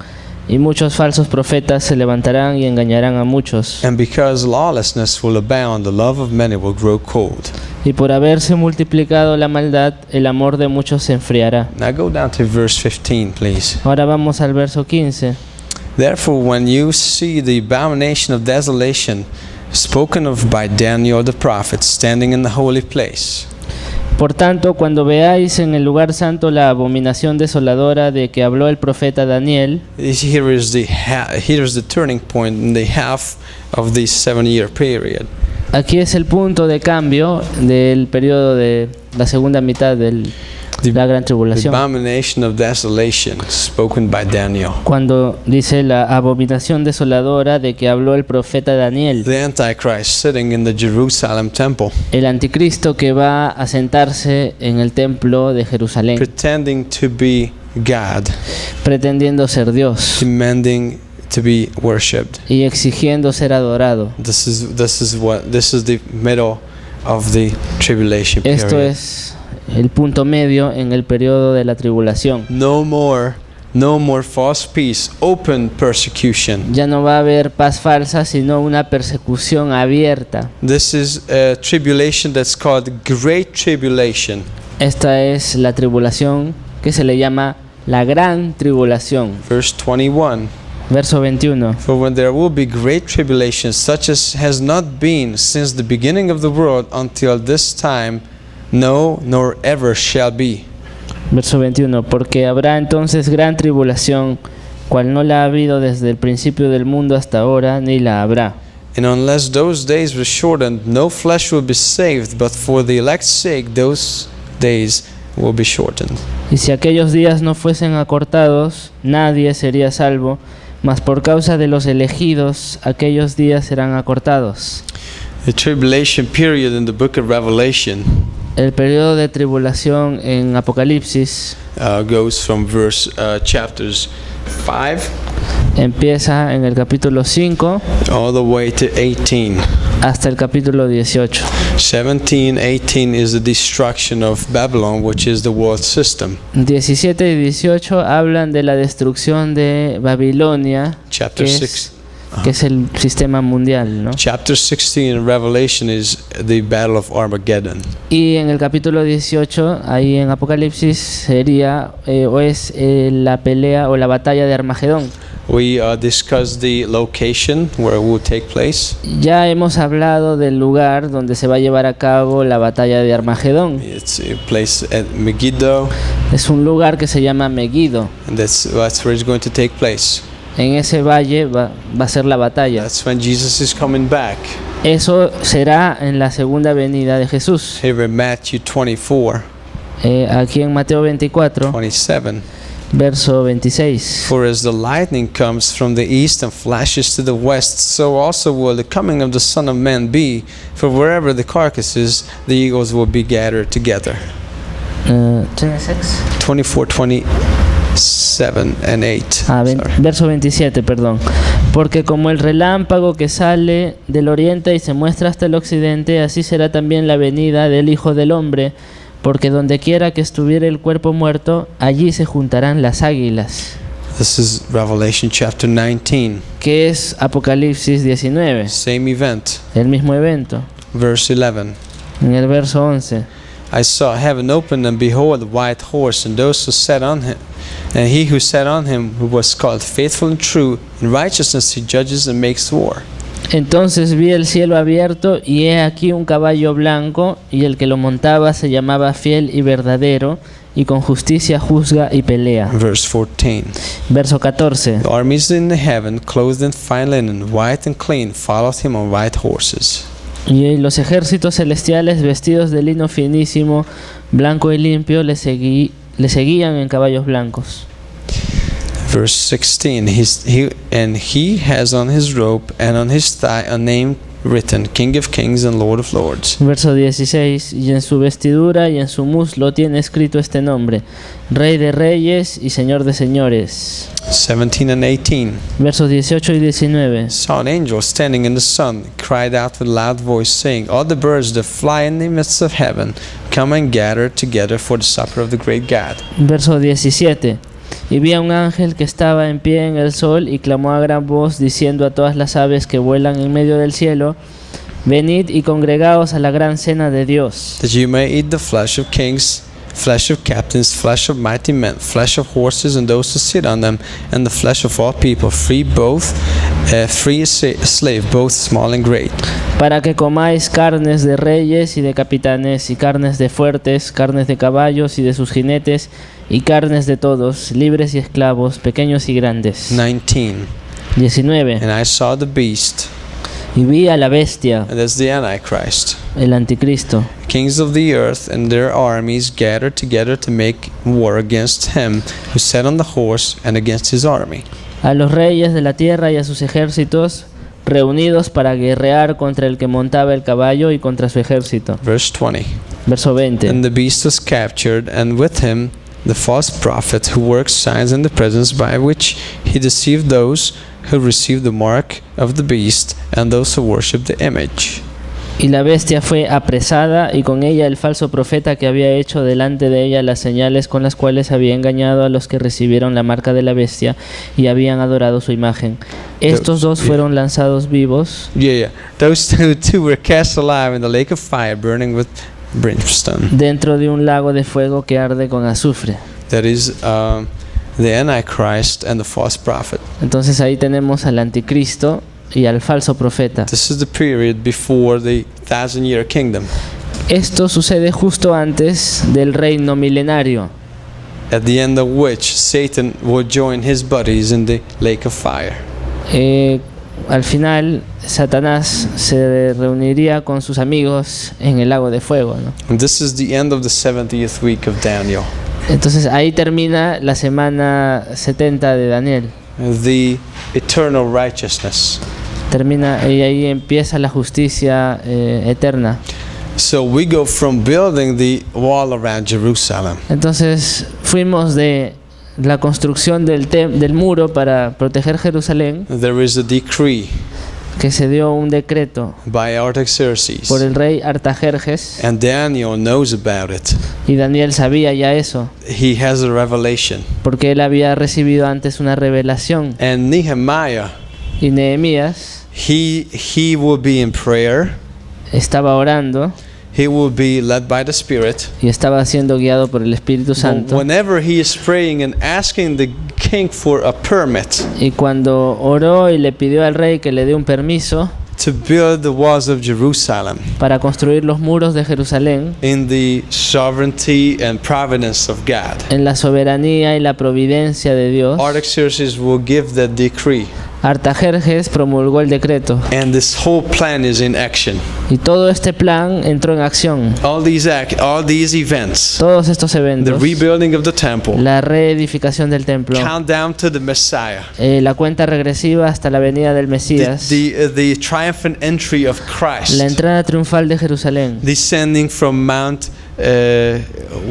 Y muchos falsos profetas se levantarán y engañarán a muchos. And because lawlessness will abound, the love of many will grow cold. Y por haberse multiplicado la maldad, el amor de muchos se enfriará. Now go down to verse 15, please. Ahora vamos al verso 15. Therefore, when you see the abomination of desolation spoken of by Daniel the prophet standing in the holy place, Por tanto, cuando veáis en el lugar santo la abominación desoladora de que habló el profeta Daniel, here is the turning point in the half of the 7-year period. aquí es el punto de cambio del periodo de la segunda mitad de la gran The tribulación. abomination of desolation spoken by Daniel. Cuando dice la abominación desoladora de que habló el profeta Daniel, The Antichrist sitting in the Jerusalem temple, el anticristo que va a sentarse en el templo de Jerusalén, pretending to be God, pretendiendo ser Dios demanding to be worshipped. y exigiendo ser adorado. This is the middle of the tribulation Esto period. es el punto medio en el periodo de la tribulación. No more false peace, open persecution. Ya no va a haber paz falsa, sino una persecución abierta. This is a tribulation that's called Great Tribulation. Esta es la tribulación que se le llama la gran tribulación. Verse 21. Verso 21. For when there will be great tribulation, such as has not been since the beginning of the world until this time, no, nor ever shall be. Verso 21. Porque habrá entonces gran tribulación, cual no la ha habido desde el principio del mundo hasta ahora, ni la habrá. And unless those days were shortened, no flesh will be saved, but for the elect's sake, those days will be shortened. Y si aquellos días no fuesen acortados, nadie sería salvo, mas por causa de los elegidos, aquellos días serán acortados. The tribulation period in the book of Revelation El periodo de tribulación en Apocalipsis goes from chapters 5 empieza en el capítulo 5 all the way to 18. hasta el capítulo 18. 18 is the destruction of Babylon, which is the world system. 17 y 18 hablan de la destrucción de Babilonia, Chapter 6. que es el sistema mundial, ¿no? Chapter 16 in Revelation is the Battle of Armageddon. Y en el capítulo 18, ahí en Apocalipsis, sería o es la pelea o la batalla de Armagedón. We discussed the location where it will take place. Ya hemos hablado del lugar donde se va a llevar a cabo la batalla de Armagedón. It's a place at Megiddo, Es un lugar que se llama Megiddo. and that's where it's going to take place. En ese valle va a ser la batalla. That's when Jesus is coming back. Eso será en la segunda venida de Jesús. Here in Matthew 24, Aquí en Mateo 24, 27. verso 26. For as the lightning comes from the east and flashes to the west, so also will the coming of the Son of Man be. For wherever the carcass is, the eagles will be gathered together. 26. 24, 27 and 8. Sorry. Verso 27, perdón. Porque como el relámpago que sale del oriente y se muestra hasta el occidente, así será también la venida del Hijo del Hombre. Porque donde quiera que estuviera el cuerpo muerto, allí se juntarán las águilas. This is Revelation chapter 19. Que es Apocalipsis 19. Same event. El mismo evento. Verse 11. En el verso 11. I saw heaven open, and behold, a white horse, and those who sat on him. And he who sat on him, who was called Faithful and True, in righteousness he judges and makes war. Entonces vi el cielo abierto, y he aquí un caballo blanco, y el que lo montaba se llamaba Fiel y Verdadero, y con justicia juzga y pelea. Verse 14. Verso 14. The armies in the heaven, clothed in fine linen, white and clean, followed him on white horses. Y los ejércitos celestiales, vestidos de lino finísimo, blanco y limpio, le seguían en caballos blancos. Verse 16. He has on his robe and on his thigh a name written, King of Kings and Lord of Lords. Verso 16. Y en su vestidura y en su muslo tiene escrito este nombre: Rey de Reyes y Señor de Señores. 17 and 18. Versos 18 y 19. Saw an angel standing in the sun, cried out with a loud voice, saying, All the birds that fly in the midst of heaven, come and gather together for the supper of the great God. Verso 17. Y vi a un ángel que estaba en pie en el sol y clamó a gran voz, diciendo a todas las aves que vuelan en medio del cielo: Venid y congregaos a la gran cena de Dios. That you may eat the flesh of kings, flesh of captains, flesh of mighty men, flesh of horses and those who sit on them, and the flesh of all people, free slave, both small and great. Para que comáis carnes de reyes y de capitanes, y carnes de fuertes, carnes de caballos y de sus jinetes, y carnes de todos, libres y esclavos, pequeños y grandes. 19. 19. And I saw the beast. Y vi a la bestia, and that's the Antichrist. el anticristo, Kings of the earth and their armies gathered together to make war against him who sat on the horse and against his army. a los reyes de la tierra y a sus ejércitos, reunidos para guerrear contra el que montaba el caballo y contra su ejército. Verse 20. Verso 20. And the beast was captured, and with him the false prophet who worked signs in the presence, by which he deceived those who received the mark of the beast and those who worshipped the image. Y la bestia fue apresada, y con ella el falso profeta que había hecho delante de ella las señales con las cuales había engañado a los que recibieron la marca de la bestia y habían adorado su imagen. Estos dos fueron lanzados vivos. Those two were cast alive in the lake of fire, burning with brimstone. Dentro de un lago de fuego que arde con azufre. That is the Antichrist and the false prophet. Entonces ahí tenemos al anticristo y al falso profeta. This is the period before the 1,000-year kingdom. Esto sucede justo antes del reino milenario, At the end of which Satan will join his buddies in the lake of fire. Al final Satanás se reuniría con sus amigos en el lago de fuego, ¿no? And this is the end of the 70th week of Daniel. Entonces ahí termina la semana 70 de Daniel. The eternal righteousness. Termina y ahí empieza la justicia eterna. So we go from building the wall around Jerusalem. Entonces fuimos de la construcción del muro para proteger Jerusalén, There is a decree que se dio un decreto by Artaxerxes, por el rey Artajerjes, and Daniel knows about it. y Daniel sabía ya eso, He has a revelation. porque él había recibido antes una revelación. And Nehemías, Y Nehemías he will be in prayer. estaba orando He will be led by the Spirit. y estaba siendo guiado por el Espíritu Santo. Whenever he is praying and asking the king for a permit Y cuando oró y le pidió al rey que le dé un permiso to build the walls of Jerusalem para construir los muros de Jerusalén, in the sovereignty and providence of God, en la soberanía y la providencia de Dios, Artaxerxes will give that decree. Artajerjes promulgó el decreto, And this whole plan is in action. y todo este plan entró en acción. All these events, Todos estos the eventos, rebuilding of the temple, la reedificación del templo, countdown to the Messiah, la cuenta regresiva hasta la venida del Mesías, the triumphant entry of Christ, la entrada triunfal de Jerusalén, descending from Mount,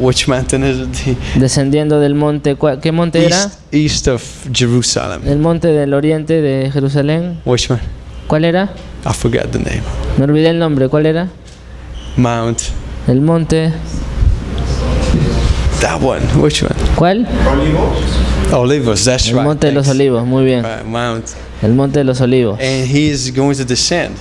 which mountain is it? descendiendo del monte, ¿qué monte era? East of Jerusalem. El monte del oriente de Jerusalén. Which one? ¿Cuál era? I forgot the name. Me olvidé el nombre. ¿Cuál era? Mount. El monte. That one. Which one? ¿Cuál? Olivos. That's El right. monte de los Thanks. olivos. Muy bien. Mount. El monte de los olivos. And he is going to descend.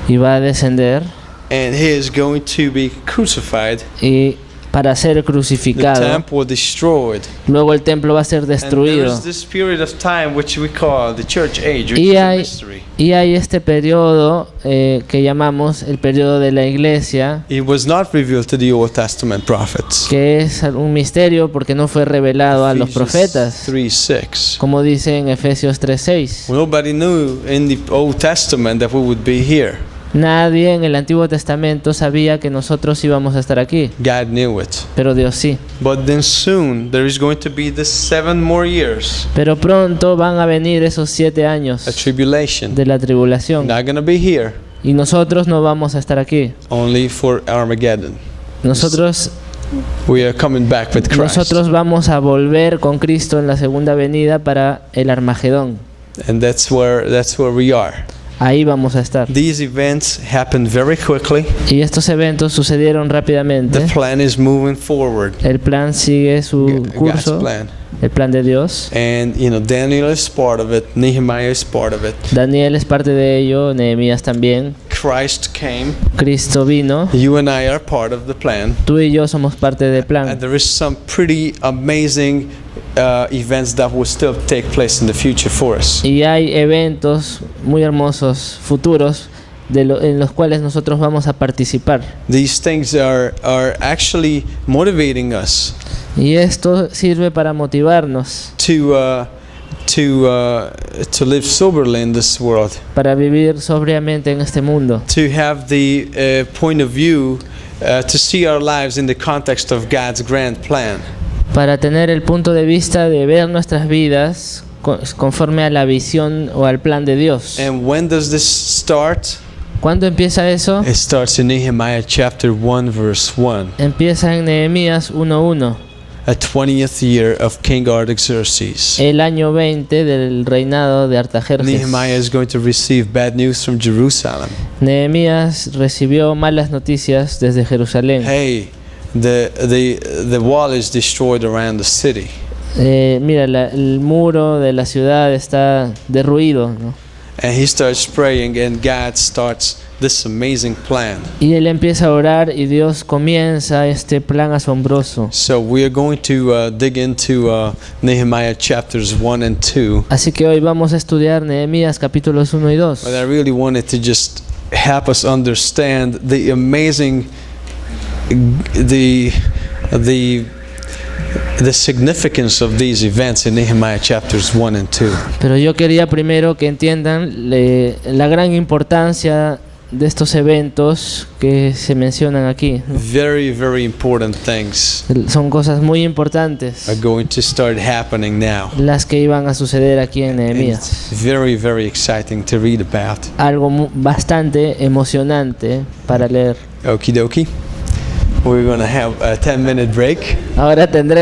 Y va a descender And he is going to be crucified. y para ser The crucificado. temple destroyed. Luego el templo va a ser And there destruido. is this period of time which we call the church age, which Y is a hay, mystery. y hay este periodo que llamamos el periodo de la iglesia, It was not revealed to the Old Testament prophets. que es un misterio porque no fue revelado a los profetas, 3:6. como dice en Efesios 3:6. Nobody knew in the Old Testament that we would be here. Nadie en el Antiguo Testamento sabía que nosotros íbamos a estar aquí, God knew it. pero Dios sí. But then soon there is going to be the 7 more years, Pero pronto van a venir esos 7 años a tribulation. de la tribulación, Not going to be here y nosotros no vamos a estar aquí. only for Armageddon. Nosotros We are coming back with Christ. Nosotros vamos a volver con Cristo en la segunda venida para el Armagedón. And that's where we are. Ahí vamos a estar. These events happened very quickly. Y estos eventos sucedieron rápidamente. The plan is moving forward. El plan sigue su God's curso, plan. el plan de Dios. And Daniel is part of it. Nehemiah is part of it. Daniel es parte de ello, Nehemías también. Christ came. Cristo vino. You and I are part of the plan. Tú y yo somos parte del And plan. there is some pretty amazing events that will still take place in the future for us. Y hay eventos muy hermosos, futuros, en los cuales nosotros vamos a participar. These things are actually motivating us Y esto sirve para motivarnos, to to live soberly in this world, para vivir sobriamente en este mundo, to have the point of view to see our lives in the context of God's grand plan. para tener el punto de vista de ver nuestras vidas conforme a la visión o al plan de Dios. And when does this start? ¿Cuándo empieza eso? It starts in Nehemiah chapter 1 verse 1. Empieza en Nehemías 1:1, A 20th year of King Artaxerxes. el año 20 del reinado de Artajerjes. Nehemiah is going to receive bad news from Jerusalem. Nehemías recibió malas noticias desde Jerusalén. Hey, the wall is destroyed around the city. Mira, el muro de la ciudad está derruido, ¿no? And he starts praying, and God starts this amazing plan. Y él empieza a orar y Dios comienza este plan asombroso. So we are going to dig into Nehemiah chapters 1 and 2. Así que hoy vamos a estudiar Nehemías capítulos 1 y 2. But I really wanted to just help us understand the amazing, the significance of these events in Nehemiah chapters 1 and 2. Pero yo quería primero que entiendan la gran importancia de estos eventos que se mencionan aquí, ¿no? Very, very important things Son cosas muy importantes are going to start happening now. las que iban a suceder aquí en And Nehemías. it's very, very exciting to read about. Algo bastante emocionante para leer. Okie dokie. We're going to have a 10-minute break. Ahora tendremos